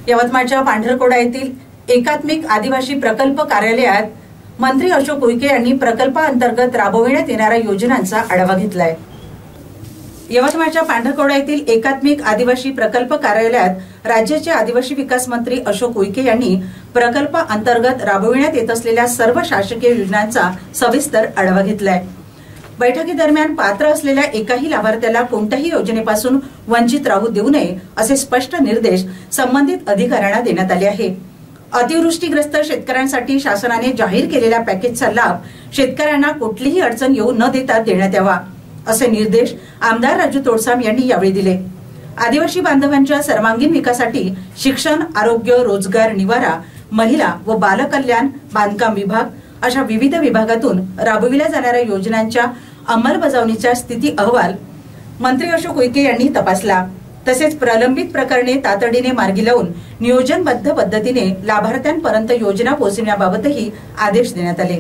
यवतमाळच्या पांढरकोडा येथील एकात्मिक आदिवासी प्रकल्प कार्यालयात मंत्री अशोक उईके यांनी प्रकल्पाअंतर्गत राबविण्यात येणाऱ्या योजनांचा आढावा घेतलाय। यवतमाळच्या पांढरकोडा येथील एकात्मिक आदिवासी प्रकल्प कार्यालयात राज्याचे आदिवासी विकास मंत्री अशोक उईके यांनी प्रकल्पाअंतर्गत राबविण्यात येत असलेल्या सर्व शासकीय योजनांचा सविस्तर आढावा घेतलाय। बैठकीदरम्यान पात्र असलेल्या एकाही लाभार्थ्याला कोणत्याही योजनेपासून वंचित राहू देऊ नये असे स्पष्ट निर्देश संबंधित अधिकाऱ्यांना देण्यात आले आहे। अतिवृष्टीग्रस्त शेतकऱ्यांसाठी शासनाने जाहीर केलेल्या पॅकेजचा लाभ शेतकऱ्यांना कुठलीही अडचण येऊ न देता देण्यात यावा असे निर्देश आमदार राजू तोडसाम यांनी यावेळी दिले। आदिवासी बांधवांच्या सर्वांगीण विकासासाठी शिक्षण, आरोग्य, रोजगार, निवारा, महिला व बालकल्याण, बांधकाम विभाग अशा विविध विभागातून राबविल्या जाणाऱ्या योजनांच्या अंमलबजावणीचा स्थिती अहवाल मंत्री अशोक उईके यांनी तपासला। तसेच प्रलंबित प्रकरणे तातडीने मार्गी लावून नियोजनबद्ध पद्धतीने लाभार्थ्यांपर्यंत योजना पोहोचविण्याबाबतही आदेश देण्यात आले।